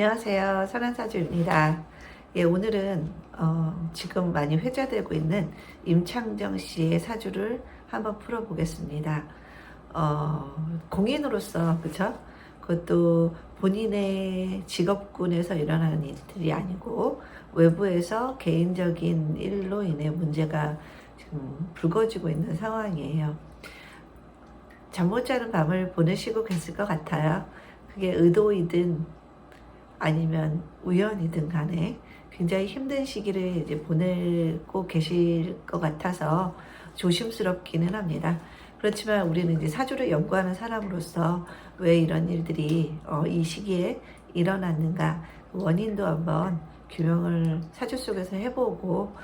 안녕하세요. 선한사주입니다. 예, 오늘은 지금 많이 회자되고 있는 임창정 씨의 사주를 한번 풀어보겠습니다. 공인으로서, 그쵸? 그것도 본인의 직업군에서 일어나는 일들이 아니고 외부에서 개인적인 일로 인해 문제가 지금 불거지고 있는 상황이에요. 잠 못 자는 밤을 보내시고 계실 것 같아요. 그게 의도이든 아니면 우연이든 간에 굉장히 힘든 시기를 이제 보내고 계실 것 같아서 조심스럽기는 합니다. 그렇지만 우리는 이제 사주를 연구하는 사람으로서 왜 이런 일들이 이 시기에 일어났는가 원인도 한번 규명을 사주 속에서 해보고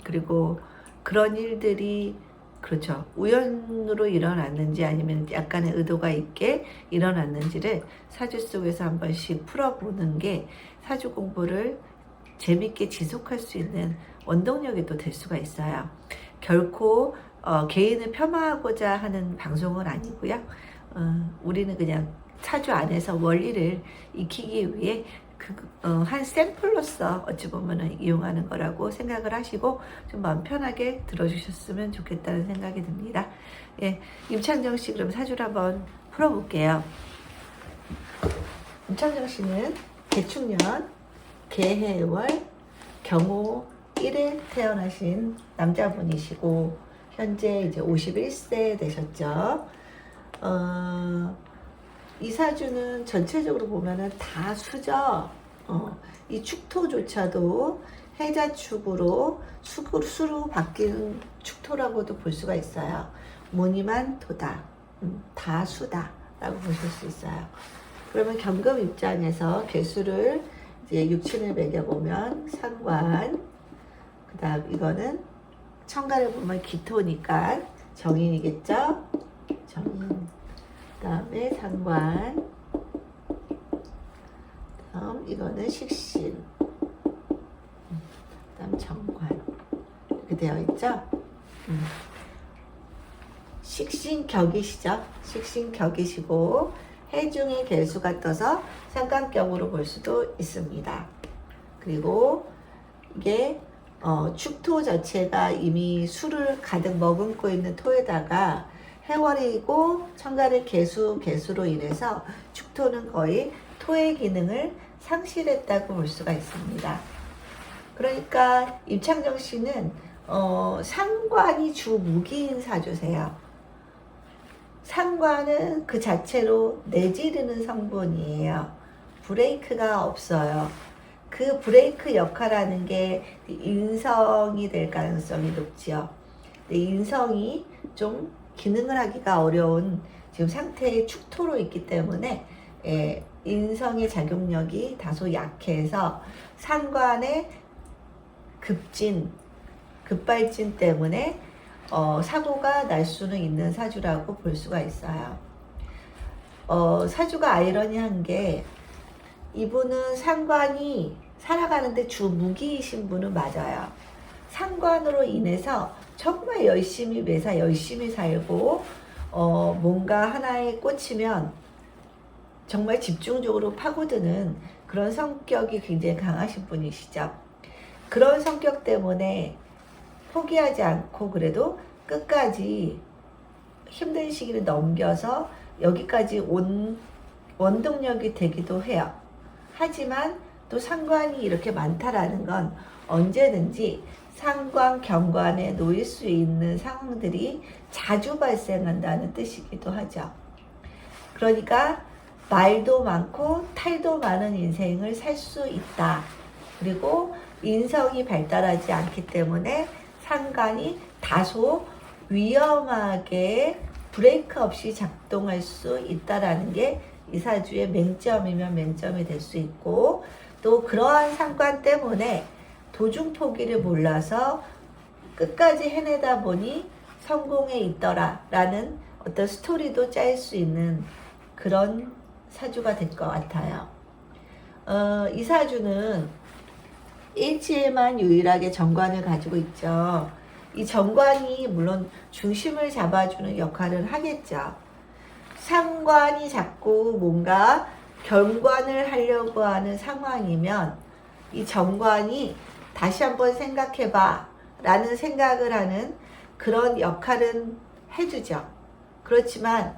그리고 그런 일들이 그렇죠. 우연으로 일어났는지 아니면 약간의 의도가 있게 일어났는지를 사주 속에서 한 번씩 풀어보는 게 사주 공부를 재밌게 지속할 수 있는 원동력이 또 될 수가 있어요. 결코 개인을 폄하하고자 하는 방송은 아니고요. 우리는 그냥 사주 안에서 원리를 익히기 위해 한 샘플로서 어찌 보면 이용하는 거라고 생각을 하시고 좀 마음 편하게 들어주셨으면 좋겠다는 생각이 듭니다. 예, 임창정 씨 그럼 사주를 한번 풀어볼게요. 임창정 씨는 개축년, 개해월, 경호 1에 태어나신 남자분이시고 현재 이제 51세 되셨죠. 이 사주는 전체적으로 보면은 다 수죠. 이 축토조차도 해자축으로 수로 바뀌는 축토라고도 볼 수가 있어요. 무늬만 토다. 다 수다라고 보실 수 있어요. 그러면 경금 입장에서 개수를 이제 육친을 매겨보면 상관, 그 다음 이거는 천간을 보면 기토니까 정인이겠죠? 정인. 그 다음에 상관, 다음 이거는 식신, 그 다음 정관 이렇게 되어 있죠. 식신격이시죠. 식신격이시고 해중의 개수가 떠서 상관격으로 볼 수도 있습니다. 그리고 이게 축토 자체가 이미 수를 가득 머금고 있는 토에다가 해월이고 천간의 개수로 인해서 축토는 거의 토의 기능을 상실했다고 볼 수가 있습니다. 그러니까 임창정 씨는 상관이 주 무기인 사주세요. 상관은 그 자체로 내지르는 성분이에요. 브레이크가 없어요. 그 브레이크 역할하는 게 인성이 될 가능성이 높지요. 인성이 좀 기능을 하기가 어려운 지금 상태의 축토로 있기 때문에 인성의 작용력이 다소 약해서 상관의 급발진 때문에 사고가 날 수는 있는 사주라고 볼 수가 있어요. 사주가 아이러니한 게 이분은 상관이 살아가는데 주 무기이신 분은 맞아요. 상관으로 인해서 정말 열심히 매사 열심히 살고 뭔가 하나에 꽂히면 정말 집중적으로 파고드는 그런 성격이 굉장히 강하신 분이시죠. 그런 성격 때문에 포기하지 않고 그래도 끝까지 힘든 시기를 넘겨서 여기까지 온 원동력이 되기도 해요. 하지만 또 상관이 이렇게 많다라는 건 언제든지 상관, 경관에 놓일 수 있는 상황들이 자주 발생한다는 뜻이기도 하죠. 그러니까 말도 많고 탈도 많은 인생을 살 수 있다. 그리고 인성이 발달하지 않기 때문에 상관이 다소 위험하게 브레이크 없이 작동할 수 있다라는 게 이 사주의 맹점이면 맹점이 될 수 있고 또 그러한 상관 때문에 도중 포기를 몰라서 끝까지 해내다 보니 성공에 있더라 라는 어떤 스토리도 짤 수 있는 그런 사주가 될 것 같아요. 이 사주는 일지에만 유일하게 정관을 가지고 있죠. 이 정관이 물론 중심을 잡아주는 역할을 하겠죠. 상관이 자꾸 뭔가 경관을 하려고 하는 상황이면 이 정관이 다시 한번 생각해봐 라는 생각을 하는 그런 역할은 해주죠. 그렇지만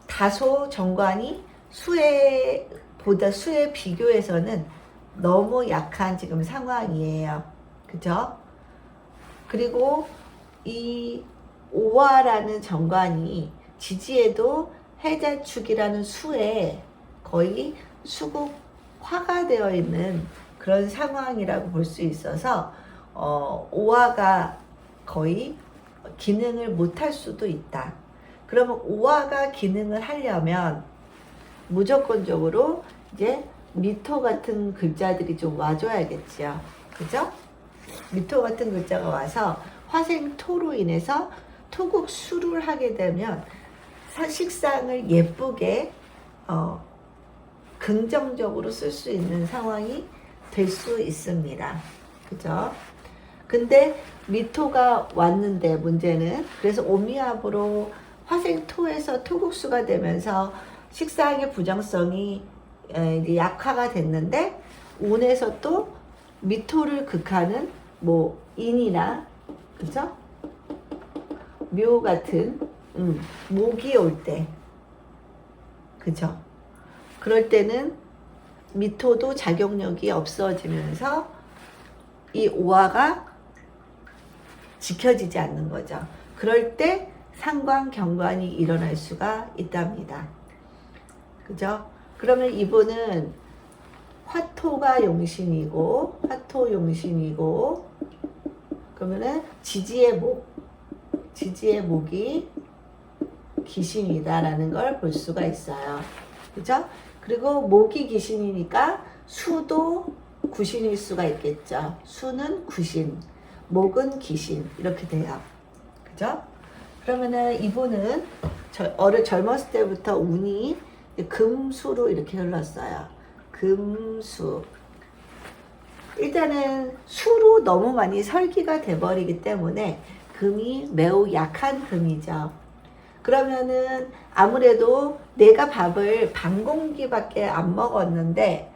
다소 정관이 수에 비교해서는 너무 약한 지금 상황이에요. 그죠? 그리고 이 오화라는 정관이 지지에도 해자축이라는 수에 거의 수국화가 되어 있는 그런 상황이라고 볼 수 있어서 오화가 거의 기능을 못할 수도 있다. 그러면 오화가 기능을 하려면 무조건적으로 이제 미토 같은 글자들이 좀 와줘야겠지요. 그죠? 미토 같은 글자가 와서 화생토로 인해서 토국수를 하게 되면 식상을 예쁘게 긍정적으로 쓸 수 있는 상황이 될 수 있습니다. 그죠? 근데 미토가 왔는데 문제는 그래서 오미압으로 화생토에서 토국수가 되면서 식상의 부정성이 이제 약화가 됐는데 운에서 또 미토를 극하는 뭐 인이나 그죠? 묘 같은 목이 올 때 그죠? 그럴 때는 미토도 작용력이 없어지면서 이 오화가 지켜지지 않는 거죠. 그럴 때 상관 경관이 일어날 수가 있답니다. 그죠? 그러면 이분은 화토가 용신이고 그러면은 지지의 목이 기신이다라는 걸 볼 수가 있어요. 그죠? 그리고 목이 기신이니까 수도 구신일 수가 있겠죠. 수는 구신, 목은 기신 이렇게 돼요. 그죠? 그러면은 이분은 젊었을 때부터 운이 금수로 이렇게 흘렀어요. 금수. 일단은 수로 너무 많이 설기가 돼버리기 때문에 금이 매우 약한 금이죠. 그러면은 아무래도 내가 밥을 반 공기밖에 안 먹었는데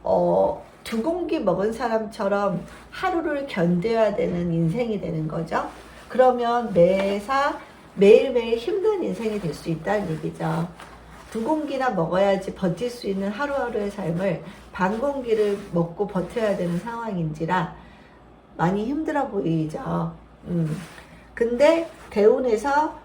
2공기 먹은 사람처럼 하루를 견뎌야 되는 인생이 되는 거죠. 그러면 매일매일 힘든 인생이 될 수 있다는 얘기죠. 2공기나 먹어야지 버틸 수 있는 하루하루의 삶을 반 공기를 먹고 버텨야 되는 상황인지라 많이 힘들어 보이죠. 근데 대운에서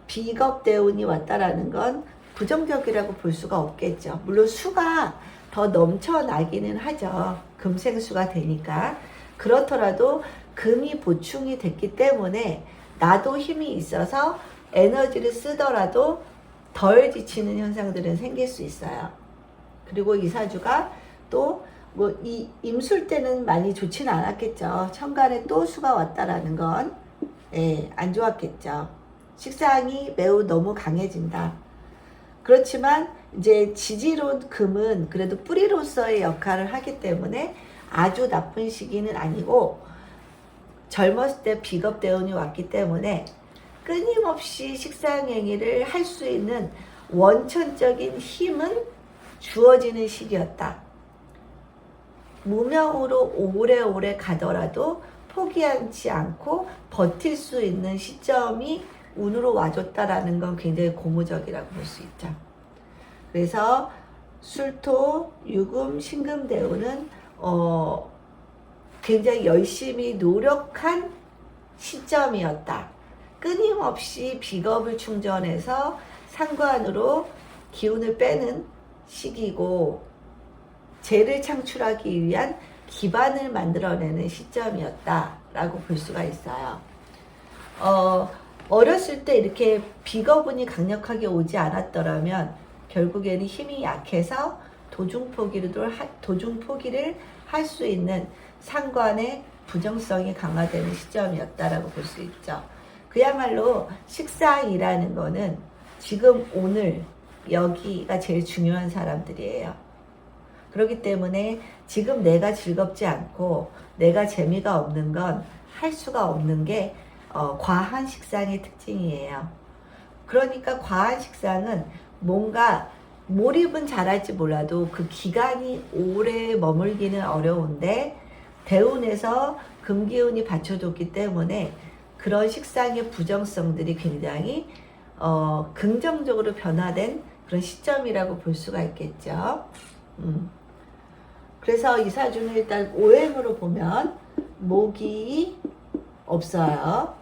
비겁대운이 왔다라는 건 부정적이라고 볼 수가 없겠죠. 물론 수가 더 넘쳐나기는 하죠. 금생수가 되니까. 그렇더라도 금이 보충이 됐기 때문에 나도 힘이 있어서 에너지를 쓰더라도 덜 지치는 현상들은 생길 수 있어요. 그리고 이 사주가 또 뭐 이 임술 때는 많이 좋지는 않았겠죠. 천간에 또 수가 왔다라는 건 안 좋았겠죠. 식상이 매우 너무 강해진다. 그렇지만 이제 지지로 금은 그래도 뿌리로서의 역할을 하기 때문에 아주 나쁜 시기는 아니고 젊었을 때 비겁대운이 왔기 때문에 끊임없이 식상행위를 할 수 있는 원천적인 힘은 주어지는 시기였다. 무명으로 오래오래 가더라도 포기하지 않고 버틸 수 있는 시점이 운으로 와줬다라는 건 굉장히 고무적이라고 볼 수 있죠. 그래서 술토, 유금, 신금대운은 굉장히 열심히 노력한 시점이었다. 끊임없이 비겁을 충전해서 상관으로 기운을 빼는 시기고 재를 창출하기 위한 기반을 만들어내는 시점이었다라고 볼 수가 있어요. 어렸을 때 이렇게 비거분이 강력하게 오지 않았더라면 결국에는 힘이 약해서 도중포기를 할 수 있는 상관의 부정성이 강화되는 시점이었다라고 볼 수 있죠. 그야말로 식상이라는 거는 지금 오늘 여기가 제일 중요한 사람들이에요. 그렇기 때문에 지금 내가 즐겁지 않고 내가 재미가 없는 건 할 수가 없는 게 과한 식상의 특징이에요. 그러니까 과한 식상은 뭔가 몰입은 잘할지 몰라도 그 기간이 오래 머물기는 어려운데 대운에서 금기운이 받쳐줬기 때문에 그런 식상의 부정성들이 굉장히 긍정적으로 변화된 그런 시점이라고 볼 수가 있겠죠. 그래서 이 사주는 일단 오행으로 보면 목이 없어요.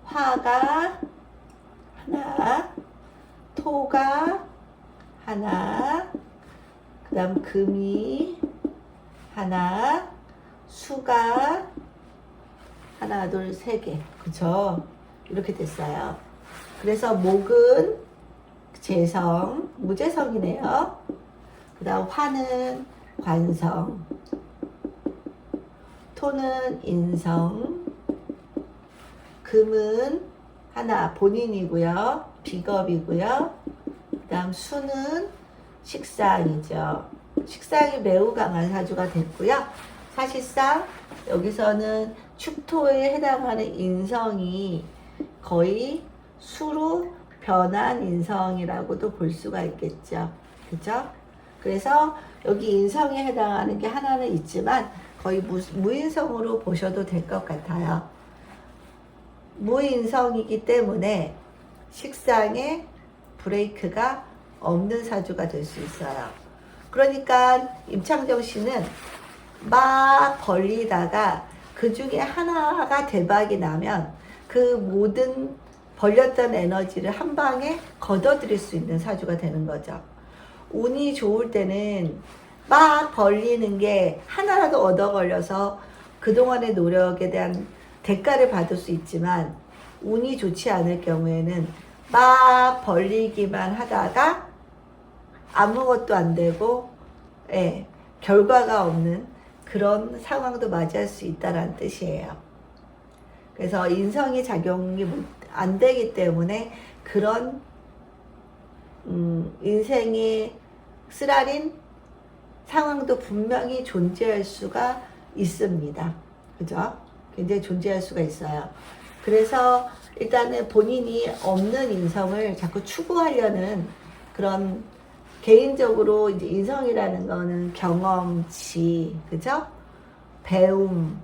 화가 하나, 토가 하나, 그 다음 금이 하나, 수가 하나, 둘, 세 개. 그쵸? 이렇게 됐어요. 그래서 목은 재성, 무재성이네요. 그 다음 화는 관성, 토는 인성, 금은 하나 본인이고요. 비겁이고요. 그 다음 수는 식상이죠. 식상이 매우 강한 사주가 됐고요. 사실상 여기서는 축토에 해당하는 인성이 거의 수로 변한 인성이라고도 볼 수가 있겠죠. 그죠? 그래서 여기 인성에 해당하는 게 하나는 있지만 거의 무인성으로 보셔도 될 것 같아요. 무인성이기 때문에 식상에 브레이크가 없는 사주가 될 수 있어요. 그러니까 임창정 씨는 막 벌리다가 그 중에 하나가 대박이 나면 그 모든 벌렸던 에너지를 한 방에 걷어들일 수 있는 사주가 되는 거죠. 운이 좋을 때는 막 벌리는 게 하나라도 얻어 걸려서 그동안의 노력에 대한 대가를 받을 수 있지만 운이 좋지 않을 경우에는 막 벌리기만 하다가 아무것도 안 되고 결과가 없는 그런 상황도 맞이할 수 있다는 뜻이에요. 그래서 인성이 작용이 안 되기 때문에 그런 인생의 쓰라린 상황도 분명히 존재할 수가 있습니다. 그죠? 굉장히 존재할 수가 있어요. 그래서 일단은 본인이 없는 인성을 자꾸 추구하려는 그런 개인적으로 이제 인성이라는 거는 경험치, 그죠? 배움,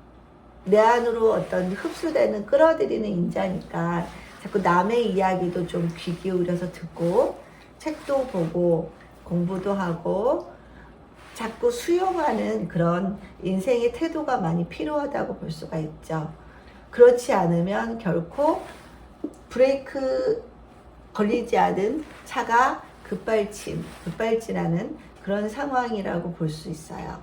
내 안으로 어떤 흡수되는 끌어들이는 인자니까 자꾸 남의 이야기도 좀 귀 기울여서 듣고 책도 보고 공부도 하고 자꾸 수용하는 그런 인생의 태도가 많이 필요하다고 볼 수가 있죠. 그렇지 않으면 결코 브레이크 걸리지 않은 차가 급발진하는 그런 상황이라고 볼 수 있어요.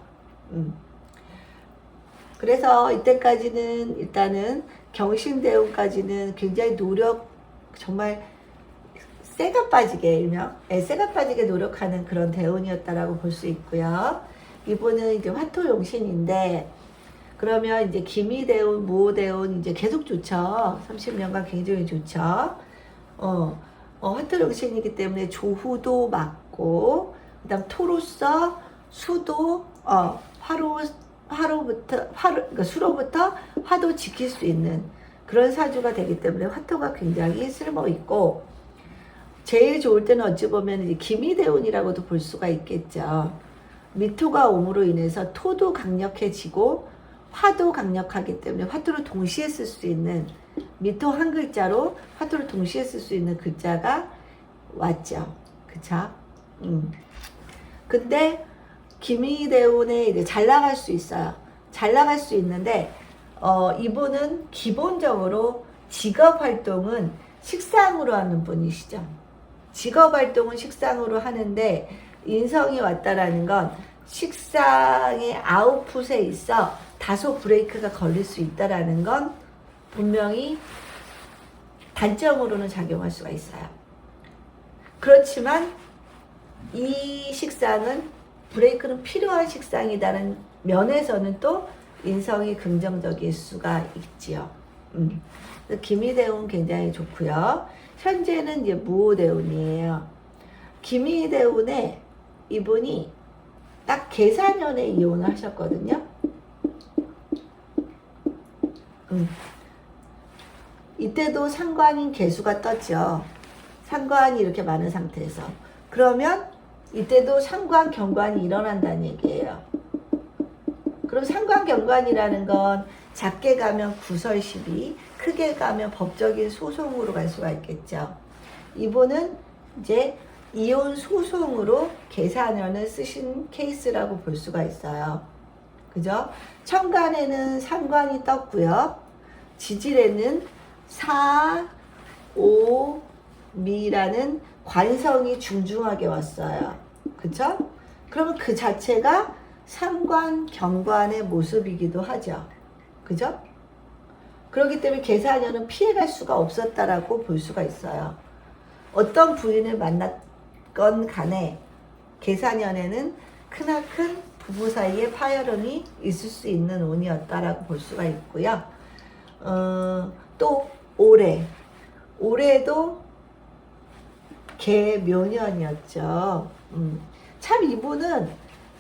그래서 이때까지는 일단은 경신대운까지는 굉장히 정말 쇠가 빠지게 일명 쇠가 빠지게 노력하는 그런 대운이었다라고 볼 수 있고요. 이분은 이제 화토용신인데 그러면 이제 기미대운, 무호대운 이제 계속 좋죠. 30년간 굉장히 좋죠. 화토용신이기 때문에 조후도 맞고 그다음 토로서 수도 그러니까 수로부터 화도 지킬 수 있는 그런 사주가 되기 때문에 화토가 굉장히 쓸모 있고 제일 좋을 때는 어찌 보면 이제 기미대운이라고도 볼 수가 있겠죠. 미토가 옴으로 인해서 토도 강력해지고 화도 강력하기 때문에 화토를 동시에 쓸 수 있는 미토 한 글자로 화토를 동시에 쓸 수 있는 글자가 왔죠. 그쵸? 근데 기미대운에 이제 잘 나갈 수 있어요. 잘 나갈 수 있는데 이분은 기본적으로 직업 활동은 식상으로 하는 분이시죠. 직업 활동은 식상으로 하는데 인성이 왔다라는 건 식상의 아웃풋에 있어 다소 브레이크가 걸릴 수 있다라는 건 분명히 단점으로는 작용할 수가 있어요. 그렇지만 이 식상은 브레이크는 필요한 식상이라는 면에서는 또 인성이 긍정적일 수가 있지요. 기미대운 굉장히 좋고요. 현재는 이제 무호대운이에요. 기미대운에 이분이 딱 계사년에 이혼을 하셨거든요. 이때도 상관인 개수가 떴죠. 상관이 이렇게 많은 상태에서. 그러면 이때도 상관경관이 일어난다는 얘기예요. 그럼 상관경관이라는 건 작게 가면 구설시비, 크게 가면 법적인 소송으로 갈 수가 있겠죠. 이분은 이제 이혼 소송으로 계산연을 쓰신 케이스라고 볼 수가 있어요. 그죠? 천간에는 상관이 떴고요. 지질에는 사, 오, 미라는 관성이 중중하게 왔어요. 그죠? 그러면 그 자체가 상관, 경관의 모습이기도 하죠. 그죠? 그렇기 때문에 계산연은 피해갈 수가 없었다라고 볼 수가 있어요. 어떤 부인을 만났건 간에 계산연에는 크나큰 부부 사이에 파열음이 있을 수 있는 운이었다라고 볼 수가 있고요. 또 올해도 개묘년이었죠. 참 이분은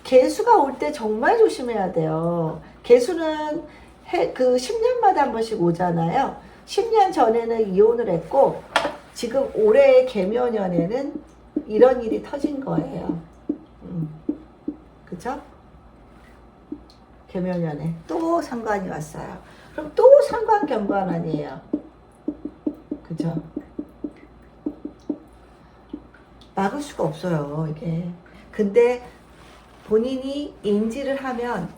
개수가 올 때 정말 조심해야 돼요. 개수는 그 10년마다 한 번씩 오잖아요. 10년 전에는 이혼을 했고 지금 올해 개묘년에는 이런 일이 터진 거예요. 그쵸? 개묘년에 또 상관이 왔어요. 그럼 또 상관경관 아니에요. 그죠? 막을 수가 없어요, 이게. 근데 본인이 인지를 하면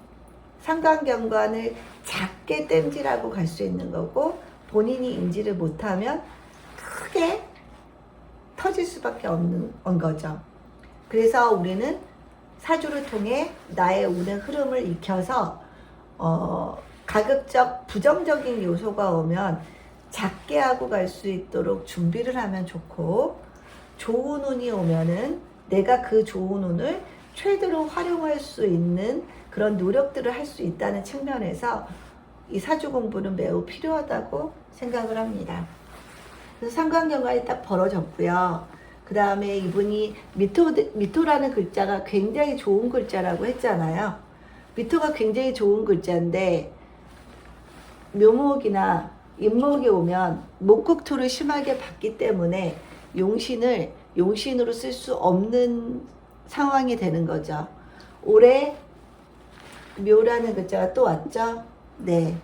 상관경관을 작게 땜질하고 갈 수 있는 거고, 본인이 인지를 못하면 크게 터질 수밖에 없는 거죠. 그래서 우리는 사주를 통해 나의 운의 흐름을 익혀서 가급적 부정적인 요소가 오면 작게 하고 갈 수 있도록 준비를 하면 좋고, 좋은 운이 오면은 내가 그 좋은 운을 최대로 활용할 수 있는 그런 노력들을 할 수 있다는 측면에서 이 사주 공부는 매우 필요하다고 생각을 합니다. 그래서 상관경관이 딱 벌어졌고요. 그 다음에 이분이 미토라는 글자가 굉장히 좋은 글자라고 했잖아요. 미토가 굉장히 좋은 글자인데 묘목이나 임목이 오면 목국토를 심하게 받기 때문에 용신으로 쓸 수 없는 상황이 되는 거죠. 올해 묘라는 글자가 또 왔죠? 네.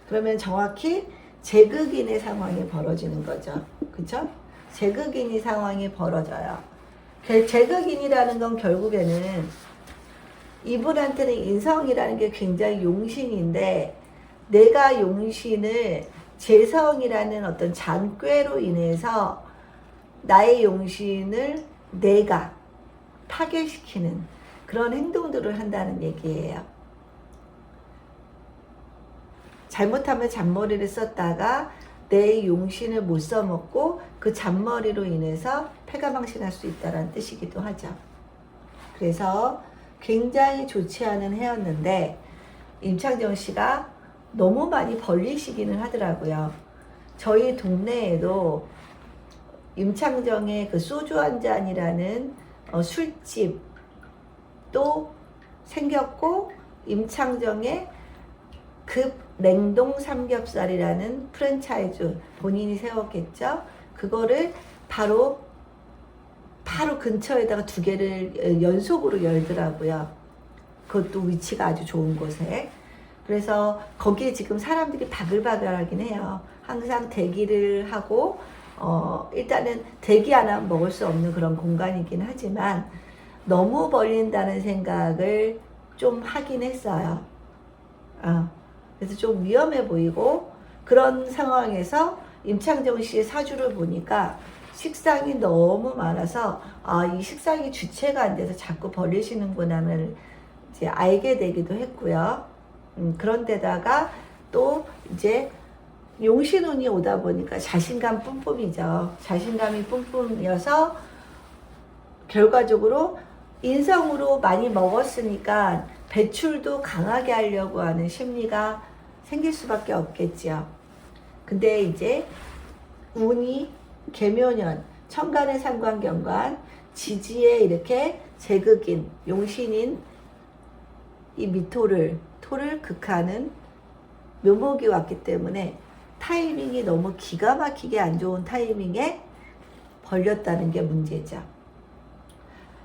그러면 정확히 제극인의 상황이 벌어지는 거죠. 그쵸? 제극인이 상황이 벌어져요. 제극인이라는 건 결국에는 이분한테는 인성이라는 게 굉장히 용신인데 내가 용신을 재성이라는 어떤 잔꾀로 인해서 나의 용신을 내가 파괴시키는 그런 행동들을 한다는 얘기예요. 잘못하면 잔머리를 썼다가 내 용신을 못 써먹고 그 잔머리로 인해서 패가망신할 수 있다는 뜻이기도 하죠. 그래서 굉장히 좋지 않은 해였는데 임창정 씨가 너무 많이 벌리시기는 하더라고요. 저희 동네에도 임창정의 그 소주 한 잔이라는 술집 또 생겼고 임창정의 급 냉동 삼겹살이라는 프랜차이즈 본인이 세웠겠죠. 그거를 바로 근처에다가 2개를 연속으로 열더라고요. 그것도 위치가 아주 좋은 곳에. 그래서 거기에 지금 사람들이 바글바글하긴 해요. 항상 대기를 하고 일단은 대기 안 하면 먹을 수 없는 그런 공간이긴 하지만 너무 벌린다는 생각을 좀 하긴 했어요. 그래서 좀 위험해 보이고 그런 상황에서 임창정 씨의 사주를 보니까 식상이 너무 많아서 이 식상이 주체가 안 돼서 자꾸 벌리시는구나를 이제 알게 되기도 했고요. 그런데다가 또 이제 용신운이 오다 보니까 자신감 뿜뿜이죠. 자신감이 뿜뿜이어서 결과적으로 인성으로 많이 먹었으니까 배출도 강하게 하려고 하는 심리가 생길 수밖에 없겠지요. 근데 이제 운이 개묘년, 천간의 상관경관, 지지에 이렇게 제극인, 용신인 이 토를 극하는 묘목이 왔기 때문에 타이밍이 너무 기가 막히게 안 좋은 타이밍에 벌렸다는 게 문제죠.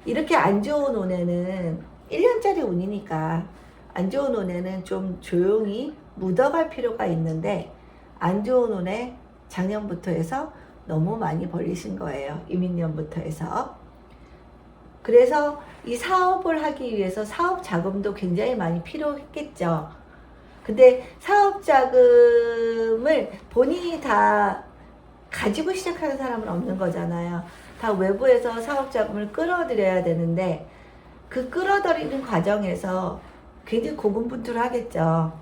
이렇게 안 좋은 운에는 1년짜리 운이니까 안 좋은 운에는 좀 조용히 묻어갈 필요가 있는데 안 좋은 운에 작년부터 해서 너무 많이 벌리신 거예요. 이민년부터 해서. 그래서 이 사업을 하기 위해서 사업 자금도 굉장히 많이 필요했겠죠. 근데 사업 자금을 본인이 다 가지고 시작하는 사람은 없는 거잖아요. 다 외부에서 사업 자금을 끌어들여야 되는데 그 끌어들이는 과정에서 굉장히 고군분투하겠죠.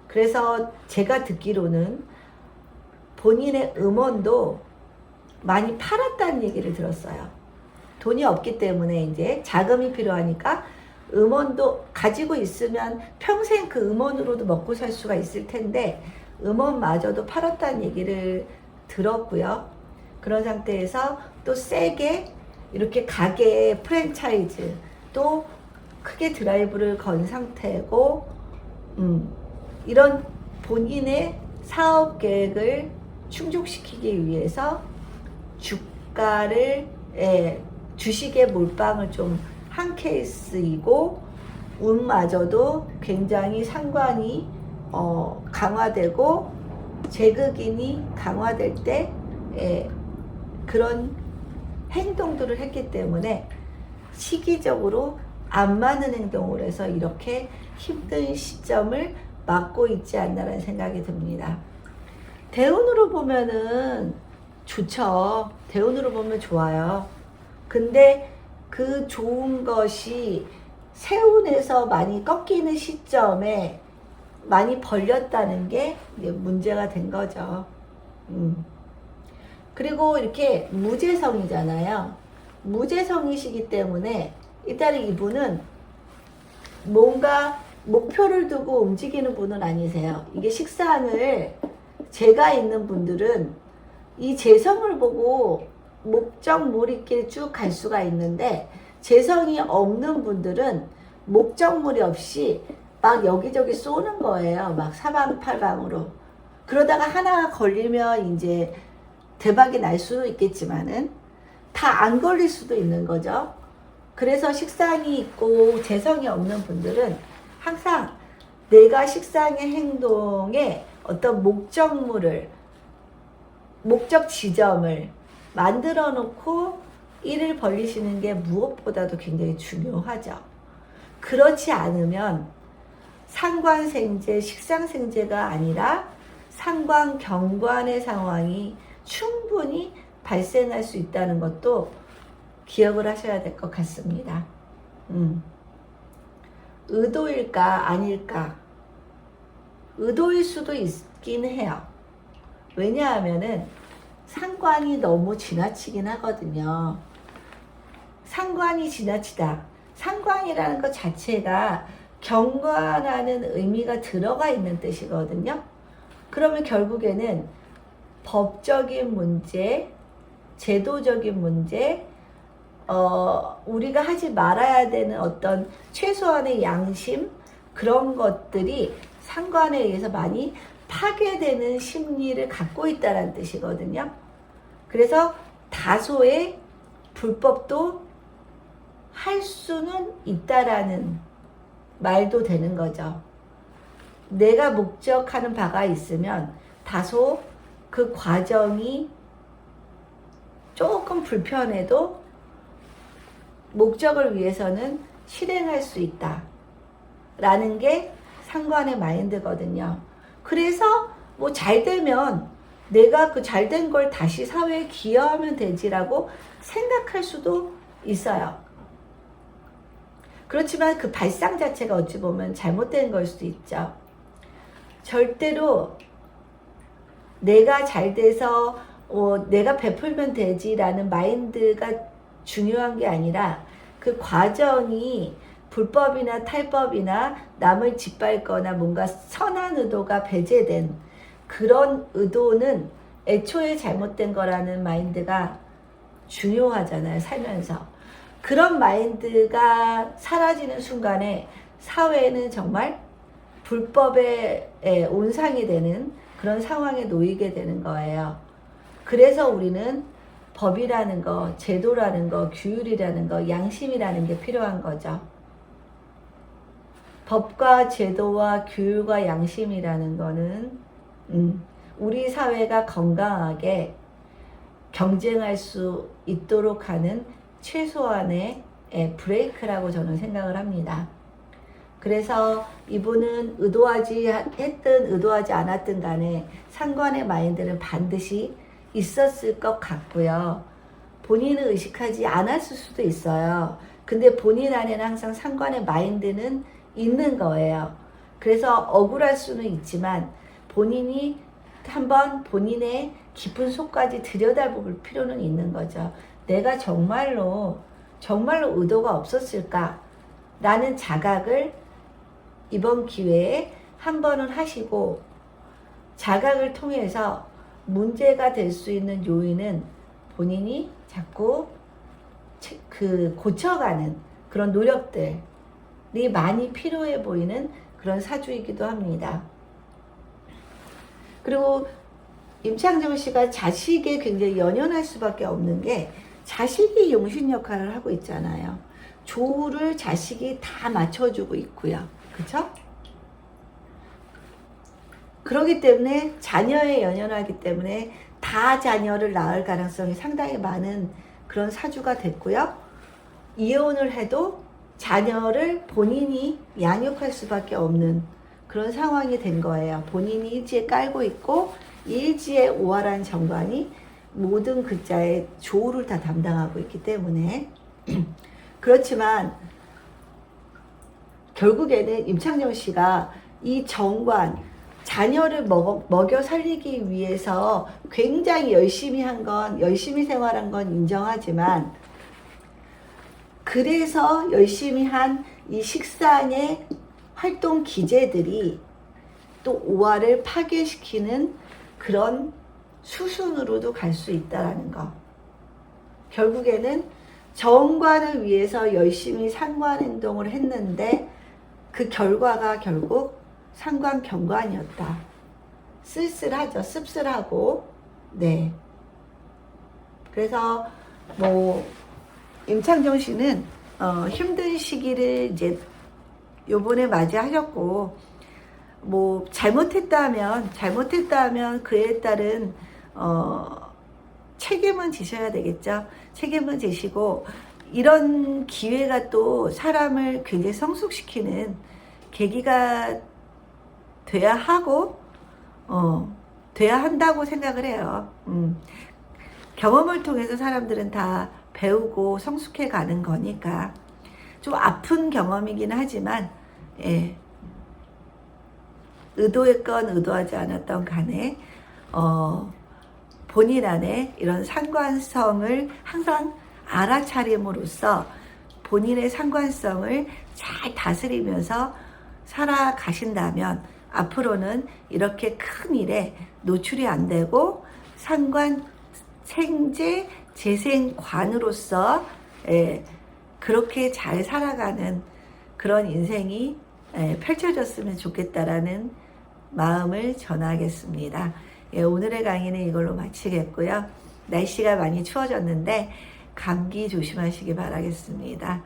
그래서 제가 듣기로는 본인의 음원도 많이 팔았다는 얘기를 들었어요. 돈이 없기 때문에 이제 자금이 필요하니까 음원도 가지고 있으면 평생 그 음원으로도 먹고 살 수가 있을 텐데 음원마저도 팔았다는 얘기를 들었고요. 그런 상태에서 또 세게 이렇게 가게 프랜차이즈 또 크게 드라이브를 건 상태고 이런 본인의 사업 계획을 충족시키기 위해서 주가를 주식의 몰빵을 좀 한 케이스이고 운마저도 굉장히 상관이 강화되고 재극인이 강화될 때 그런 행동들을 했기 때문에 시기적으로 안 맞는 행동을 해서 이렇게 힘든 시점을 맞고 있지 않나라는 생각이 듭니다. 대운으로 보면은 좋죠. 대운으로 보면 좋아요. 근데 그 좋은 것이 세운에서 많이 꺾이는 시점에 많이 벌렸다는 게 문제가 된 거죠. 그리고 이렇게 무재성이잖아요. 무재성이시기 때문에 일단 이분은 뭔가 목표를 두고 움직이는 분은 아니세요. 이게 식상을 재가 있는 분들은 이 재성을 보고 목적물있게 쭉 갈 수가 있는데 재성이 없는 분들은 목적물이 없이 막 여기저기 쏘는 거예요. 막 사방팔방으로. 그러다가 하나 걸리면 이제 대박이 날 수도 있겠지만은 다 안 걸릴 수도 있는 거죠. 그래서 식상이 있고 재성이 없는 분들은 항상 내가 식상의 행동에 어떤 목적물을 목적 지점을 만들어 놓고 일을 벌리시는 게 무엇보다도 굉장히 중요하죠. 그렇지 않으면 상관생재, 식상생재가 아니라 상관경관의 상황이 충분히 발생할 수 있다는 것도 기억을 하셔야 될 것 같습니다. 의도일까 아닐까? 의도일 수도 있긴 해요. 왜냐하면은 상관이 너무 지나치긴 하거든요. 상관이 지나치다. 상관이라는 것 자체가 경관하는 의미가 들어가 있는 뜻이거든요. 그러면 결국에는 법적인 문제, 제도적인 문제, 우리가 하지 말아야 되는 어떤 최소한의 양심, 그런 것들이 상관에 의해서 많이 파괴되는 심리를 갖고 있다는 뜻이거든요. 그래서 다소의 불법도 할 수는 있다라는 말도 되는 거죠. 내가 목적하는 바가 있으면 다소 그 과정이 조금 불편해도 목적을 위해서는 실행할 수 있다 라는 게 상관의 마인드거든요. 그래서 뭐 잘 되면 내가 그 잘 된 걸 다시 사회에 기여하면 되지라고 생각할 수도 있어요. 그렇지만 그 발상 자체가 어찌 보면 잘못된 걸 수도 있죠. 절대로 내가 잘 돼서 내가 베풀면 되지라는 마인드가 중요한 게 아니라 그 과정이 불법이나 탈법이나 남을 짓밟거나 뭔가 선한 의도가 배제된 그런 의도는 애초에 잘못된 거라는 마인드가 중요하잖아요, 살면서. 그런 마인드가 사라지는 순간에 사회는 정말 불법의 온상이 되는 그런 상황에 놓이게 되는 거예요. 그래서 우리는 법이라는 거, 제도라는 거, 규율이라는 거, 양심이라는 게 필요한 거죠. 법과 제도와 규율과 양심이라는 거는 우리 사회가 건강하게 경쟁할 수 있도록 하는 최소한의 브레이크라고 저는 생각을 합니다. 그래서 이분은 의도하지 했든 의도하지 않았든 간에 상관의 마인드는 반드시 있었을 것 같고요. 본인은 의식하지 않았을 수도 있어요. 근데 본인 안에는 항상 상관의 마인드는 있는 거예요. 그래서 억울할 수는 있지만 본인이 한번 본인의 깊은 속까지 들여다볼 필요는 있는 거죠. 내가 정말로 의도가 없었을까? 라는 자각을 이번 기회에 한 번은 하시고, 자각을 통해서 문제가 될 수 있는 요인은 본인이 자꾸 고쳐가는 그런 노력들이 많이 필요해 보이는 그런 사주이기도 합니다. 그리고 임창정 씨가 자식에 굉장히 연연할 수밖에 없는 게, 자식이 용신 역할을 하고 있잖아요. 조우를 자식이 다 맞춰주고 있고요. 그쵸? 그렇기 때문에 자녀에 연연하기 때문에 다 자녀를 낳을 가능성이 상당히 많은 그런 사주가 됐고요. 이혼을 해도 자녀를 본인이 양육할 수밖에 없는 그런 상황이 된 거예요. 본인이 일지에 깔고 있고 일지에 오화라는 정관이 모든 글자의 조우를 다 담당하고 있기 때문에 그렇지만 결국에는 임창정 씨가 이 정관, 자녀를 먹여 살리기 위해서 굉장히 열심히 생활한 건 인정하지만, 그래서 열심히 한 이 식상의 활동 기제들이 또 오화를 파괴시키는 그런 수순으로도 갈 수 있다는 거. 결국에는 정관을 위해서 열심히 상관 행동을 했는데 그 결과가 결국 상관 경관이었다. 쓸쓸하죠. 씁쓸하고. 네. 그래서 임창정 씨는 힘든 시기를 이제 요번에 맞이하셨고, 잘못했다면 그에 따른 책임은 지셔야 되겠죠. 책임은 지시고, 이런 기회가 또 사람을 굉장히 성숙시키는 계기가 돼야 하고, 돼야 한다고 생각을 해요. 경험을 통해서 사람들은 다 배우고 성숙해 가는 거니까. 좀 아픈 경험이긴 하지만, 예. 의도했건 의도하지 않았던 간에, 본인 안에 이런 상관성을 항상 알아차림으로써 본인의 상관성을 잘 다스리면서 살아가신다면 앞으로는 이렇게 큰 일에 노출이 안 되고 상관, 생재, 재생관으로서 그렇게 잘 살아가는 그런 인생이 펼쳐졌으면 좋겠다라는 마음을 전하겠습니다. 오늘의 강의는 이걸로 마치겠고요. 날씨가 많이 추워졌는데 감기 조심하시기 바라겠습니다.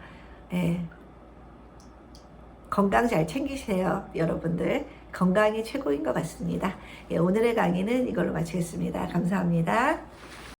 건강 잘 챙기세요. 여러분들 건강이 최고인 것 같습니다. 오늘의 강의는 이걸로 마치겠습니다. 감사합니다.